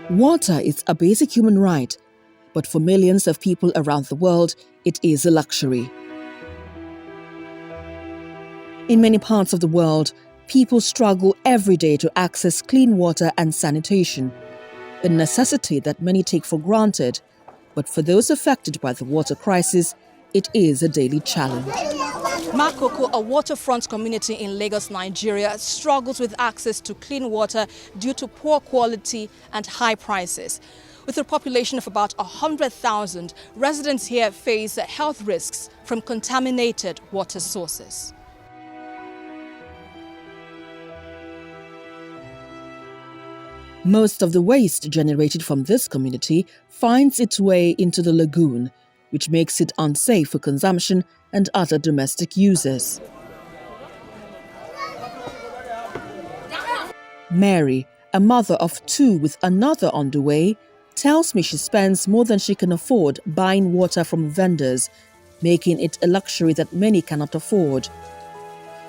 Water is a basic human right, but for millions of people around the world, it is a luxury. In many parts of the world, people struggle every day to access clean water and sanitation, a necessity that many take for granted, but for those affected by the water crisis, it is a daily challenge. Makoko, a waterfront community in Lagos, Nigeria, struggles with access to clean water due to poor quality and high prices. With a population of about 100,000, residents here face health risks from contaminated water sources. Most of the waste generated from this community finds its way into the lagoon, which makes it unsafe for consumption and other domestic users. Mary, a mother of two with another on the way, tells me she spends more than she can afford buying water from vendors, making it a luxury that many cannot afford.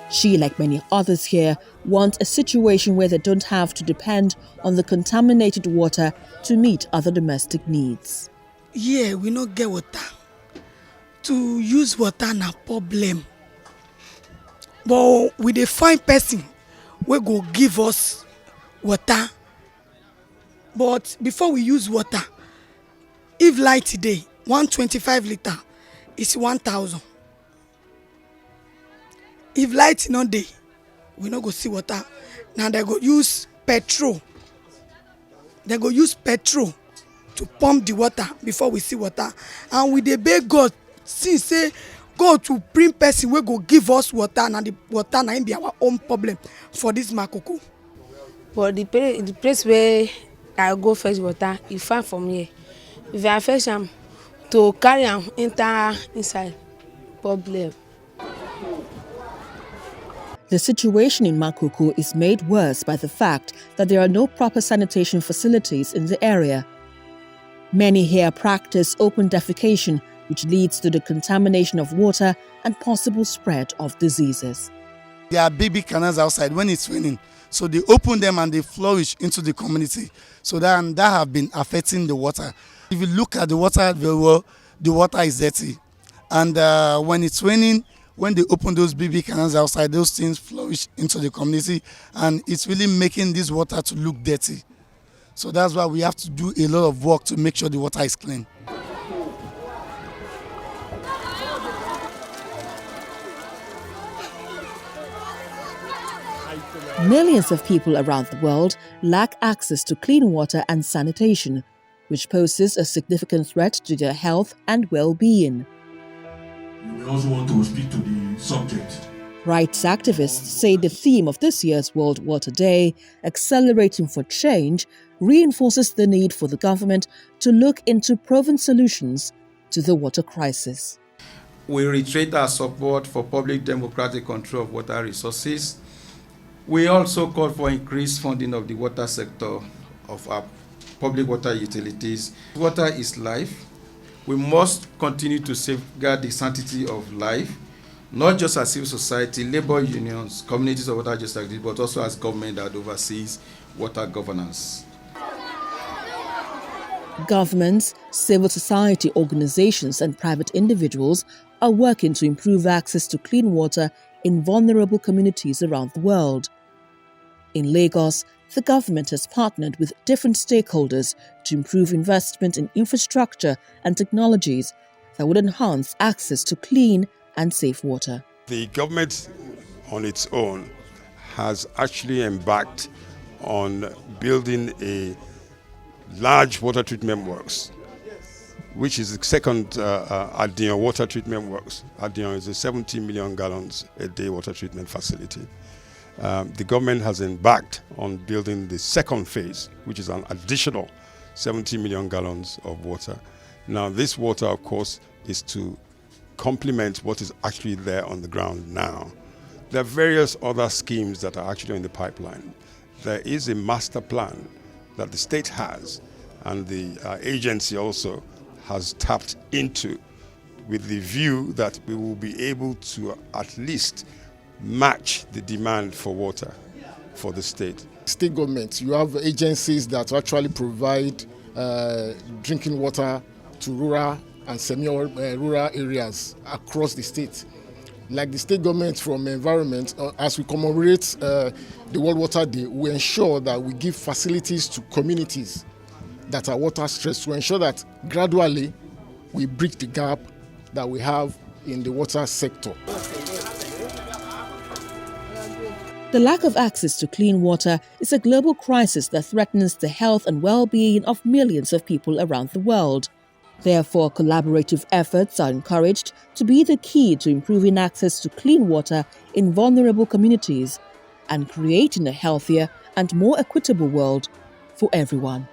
She, like many others here, want a situation where they don't have to depend on the contaminated water to meet other domestic needs. Yeah, we no get water. To use water na problem. But we dey find person wey go give us water. But before we use water, if light today, 125 litre is 1,000. If light no dey, we no go see water. Now they go use petrol. They go use petrol to pump the water before we see water. And we dey beg God, since say God to bring person wey go give us water, and the water na be our own problem for this Makoko. But the place where I go fetch water is far from here. If I fetch am to carry am inside, problem. The situation in Makoko is made worse by the fact that there are no proper sanitation facilities in the area. Many here practice open defecation, which leads to the contamination of water and possible spread of diseases. There are big canals outside when it's raining, so they open them and they flourish into the community. So that have been affecting the water. If you look at the water very well, the water is dirty. And when it's raining, when they open those big canals outside, those things flourish into the community, and it's really making this water to look dirty. So that's why we have to do a lot of work to make sure the water is clean. Millions of people around the world lack access to clean water and sanitation, which poses a significant threat to their health and well-being. We also want to speak to the subject. Rights activists say the theme of this year's World Water Day, Accelerating for Change, reinforces the need for the government to look into proven solutions to the water crisis. We reiterate our support for public democratic control of water resources. We also call for increased funding of the water sector of our public water utilities. Water is life. We must continue to safeguard the sanctity of life, not just as civil society, labor unions, communities of water just like this, but also as government that oversees water governance. Governments, civil society organizations, and private individuals are working to improve access to clean water in vulnerable communities around the world. In Lagos, the government has partnered with different stakeholders to improve investment in infrastructure and technologies that would enhance access to clean and safe water. The government on its own has actually embarked on building a large water treatment works, which is the second Adion water treatment works. Adion is a 70 million gallons a day water treatment facility. The government has embarked on building the second phase, which is an additional 70 million gallons of water. Now, this water, of course, is to complement what is actually there on the ground now. There are various other schemes that are actually in the pipeline. There is a master plan that the state has, and the agency also has tapped into, with the view that we will be able to at least match the demand for water for the state. State government, you have agencies that actually provide drinking water to rural and semi-rural areas across the state. Like the state government from environment, as we commemorate the World Water Day, we ensure that we give facilities to communities that are water stressed to ensure that gradually we bridge the gap that we have in the water sector. The lack of access to clean water is a global crisis that threatens the health and well-being of millions of people around the world. Therefore, collaborative efforts are encouraged to be the key to improving access to clean water in vulnerable communities and creating a healthier and more equitable world for everyone.